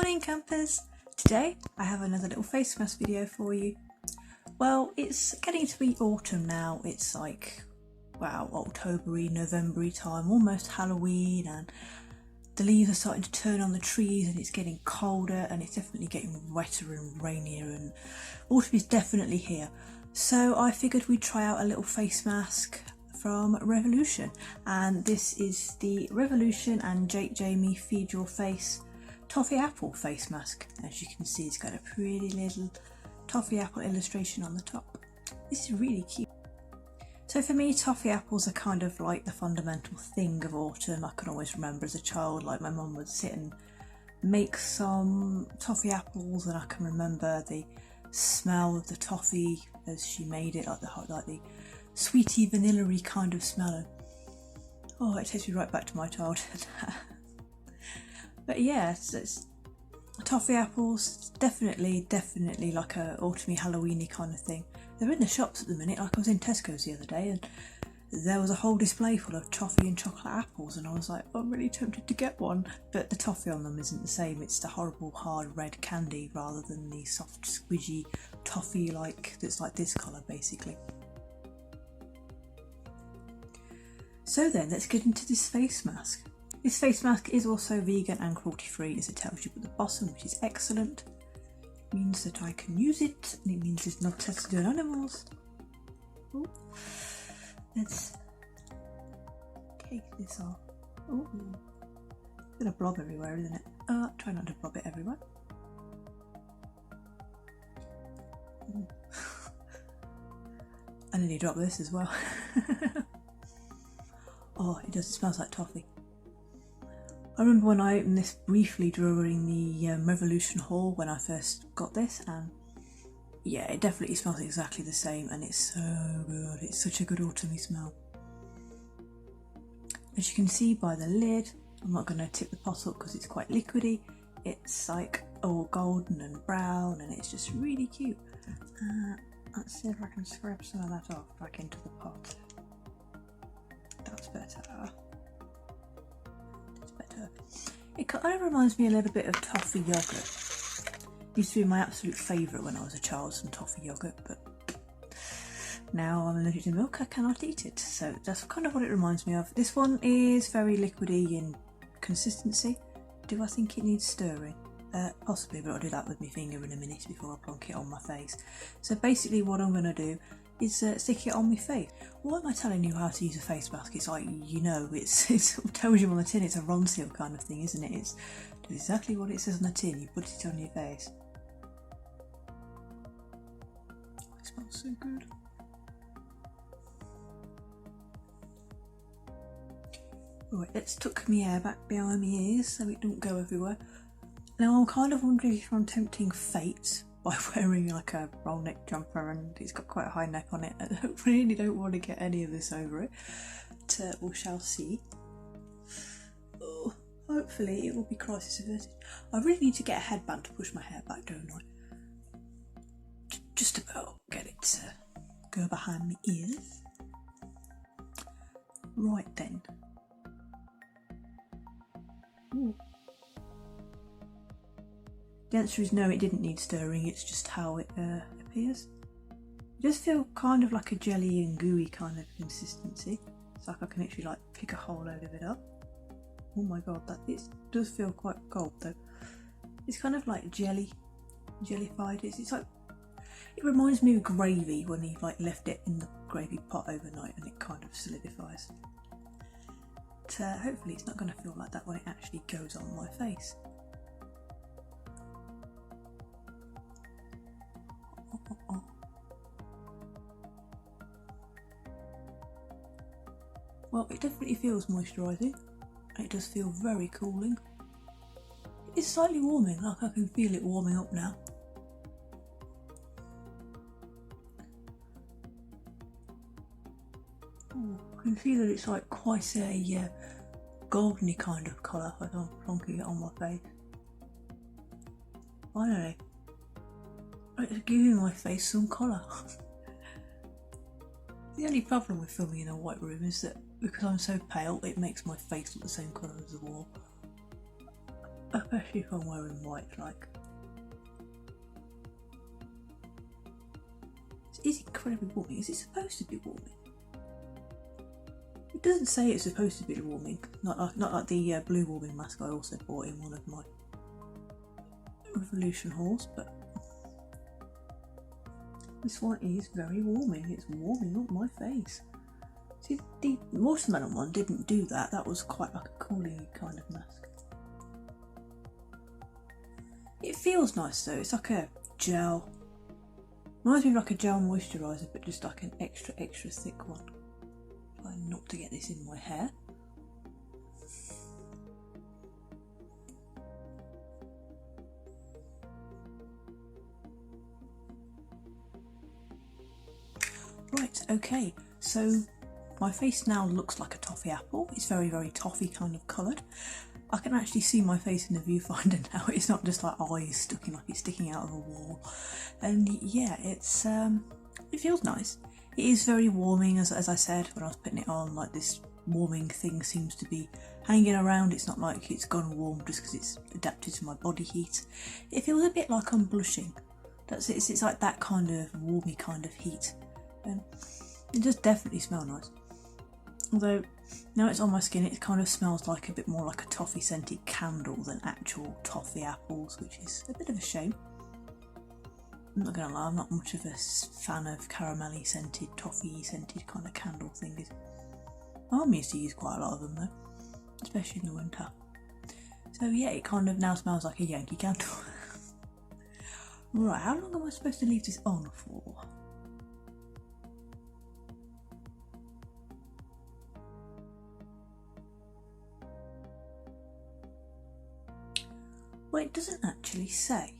Morning campers! Today I have another little face mask video for you. Well, it's getting to be autumn now. It's like, wow, October-y, November-y time, almost Halloween, and the leaves are starting to turn on the trees and it's getting colder and it's definitely getting wetter and rainier and autumn is definitely here. So I figured we'd try out a little face mask from Revolution, and this is the Revolution and Jake Jamie Feed Your Face Toffee Apple face mask. As you can see, it's got a pretty little toffee apple illustration on the top. This is really cute. So for me, toffee apples are kind of like the fundamental thing of autumn. I can always remember as a child, like my mum would sit and make some toffee apples, and I can remember the smell of the toffee as she made it, like the sweety vanilla-y kind of smell. Oh, it takes me right back to my childhood. But yeah, it's toffee apples, definitely like a autumny Halloweeny kind of thing. They're in the shops at the minute. Like I was in Tesco's the other day and there was a whole display full of toffee and chocolate apples, and I was like, oh, I'm really tempted to get one, but the toffee on them isn't the same. It's the horrible hard red candy rather than the soft squidgy toffee that's like this colour basically. So then, let's get into this face mask. This face mask is also vegan and cruelty free, as it tells you at the bottom, which is excellent. It means that I can use it, and it means it's not tested on animals. Ooh. Let's take this off. Ooh. It's gonna blob everywhere, isn't it? Try not to blob it everywhere. I nearly dropped this as well. Oh, it does, it smells like toffee. I remember when I opened this briefly during the Revolution haul when I first got this, and yeah, it definitely smells exactly the same, and it's so good. It's such a good autumny smell. As you can see by the lid, I'm not going to tip the pot up because it's quite liquidy. It's like all golden and brown, and it's just really cute. Let's see if I can scrape some of that off back into the pot. That's better. That's better. It kind of reminds me a little bit of toffee yogurt. Used to be my absolute favourite when I was a child, some toffee yogurt, but now I'm allergic to milk, I cannot eat it. So that's kind of what it reminds me of. This one is very liquidy in consistency. Do I think it needs stirring? Possibly, but I'll do that with my finger in a minute before I plonk it on my face. So basically what I'm going to do is stick it on my face. Why am I telling you how to use a face mask? It's like, you know, it tells you on the tin, it's a Ronseal kind of thing, isn't it? It's exactly what it says on the tin, you put it on your face. It smells so good. Right, let's tuck my hair back behind my ears so it don't go everywhere. Now I'm kind of wondering if I'm tempting fate by wearing like a roll neck jumper, and it's got quite a high neck on it. I really don't want to get any of this over it, but we shall see. Oh, hopefully it will be crisis averted. I really need to get a headband to push my hair back, don't I? Just about get it to go behind my ears. Right then. Ooh. The answer is no, it didn't need stirring, it's just how it appears. It does feel kind of like a jelly and gooey kind of consistency. It's like I can actually like pick a whole load of it up. Oh my god, it does feel quite cold though. It's kind of like jellified. It's like, it reminds me of gravy when you've like left it in the gravy pot overnight and it kind of solidifies. But hopefully it's not going to feel like that when it actually goes on my face. Well, it definitely feels moisturising, and it does feel very cooling. It is slightly warming, like I can feel it warming up now. Ooh, I can see that it's like quite a goldeny kind of colour as I'm plonking it on my face. Finally, it's giving my face some colour. The only problem with filming in a white room is that because I'm so pale, it makes my face look the same colour as the wall. especially if I'm wearing white, like. It is incredibly warming. Is it supposed to be warming? It doesn't say it's supposed to be warming. Not like the blue warming mask I also bought in one of my Revolution hauls, but this one is very warming. It's warming up my face. See, the watermelon one didn't do that. That was quite like a cooling kind of mask. It feels nice though. It's like a gel. Reminds me of like a gel moisturiser, but just like an extra thick one. Trying not to get this in my hair. Right, okay, so my face now looks like a toffee apple. It's very, very toffee kind of coloured. I can actually see my face in the viewfinder now. It's not just like eyes sticking, like it's sticking out of a wall. And yeah, it's it feels nice. It is very warming, as I said when I was putting it on. Like this warming thing seems to be hanging around. It's not like it's gone warm just because it's adapted to my body heat. It feels a bit like I'm blushing. That's it. It's like that kind of warmy kind of heat. It does definitely smell nice. Although now it's on my skin, it kind of smells like a bit more like a toffee scented candle than actual toffee apples, which is a bit of a shame. I'm not gonna lie, I'm not much of a fan of caramelly scented, toffee scented kind of candle things. My mum used to use quite a lot of them though, especially in the winter. So yeah, it kind of now smells like a Yankee candle. Right, how long am I supposed to leave this on for? Well, it doesn't actually say.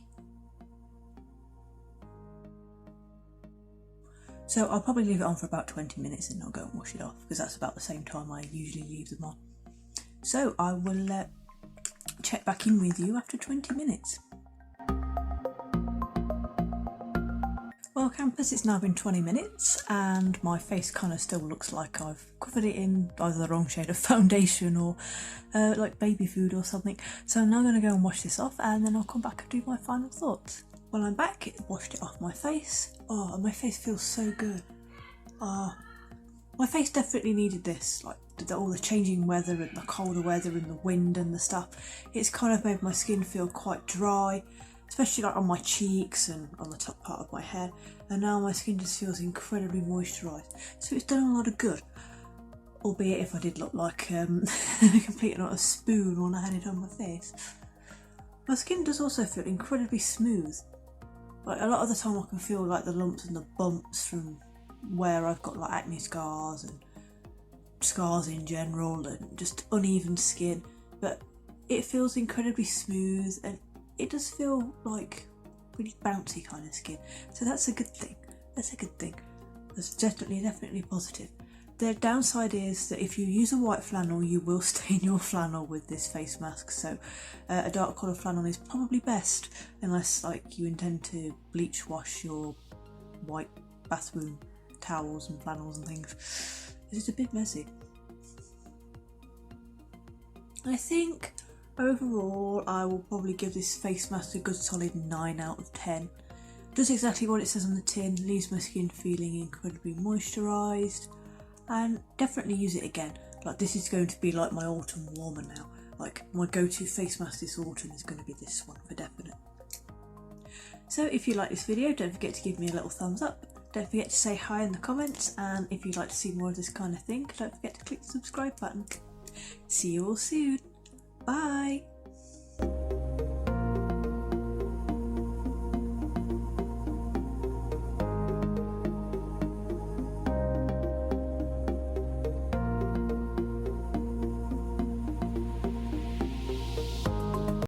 So I'll probably leave it on for about 20 minutes and I'll go and wash it off, because that's about the same time I usually leave them on. So I will check back in with you after 20 minutes. Well, campers, it's now been 20 minutes and my face kind of still looks like I've covered it in either the wrong shade of foundation or like baby food or something. So I'm now going to go and wash this off and then I'll come back and do my final thoughts. Well, I'm back, washed it off my face. Oh, and my face feels so good. My face definitely needed this, like all the changing weather and the colder weather and the wind and the stuff. It's kind of made my skin feel quite dry, especially like on my cheeks and on the top part of my head, and now my skin just feels incredibly moisturised, so it's done a lot of good. Albeit if I did look like completely not a spoon when I had it on my face. My skin does also feel incredibly smooth. Like a lot of the time I can feel like the lumps and the bumps from where I've got like acne scars and scars in general and just uneven skin, but it feels incredibly smooth and it does feel like really bouncy kind of skin, so that's a good thing. That's definitely positive. The downside is that if you use a white flannel, you will stain your flannel with this face mask, so a dark colour flannel is probably best, unless like you intend to bleach wash your white bathroom towels and flannels and things. It's a bit messy. I think overall I will probably give this face mask a good solid 9 out of 10. Does exactly what it says on the tin, leaves my skin feeling incredibly moisturised, and definitely use it again. Like this is going to be like my autumn warmer now. Like my go-to face mask this autumn is going to be this one for definite. So if you like this video, don't forget to give me a little thumbs up. Don't forget to say hi in the comments, and if you'd like to see more of this kind of thing, don't forget to click the subscribe button. See you all soon. Bye!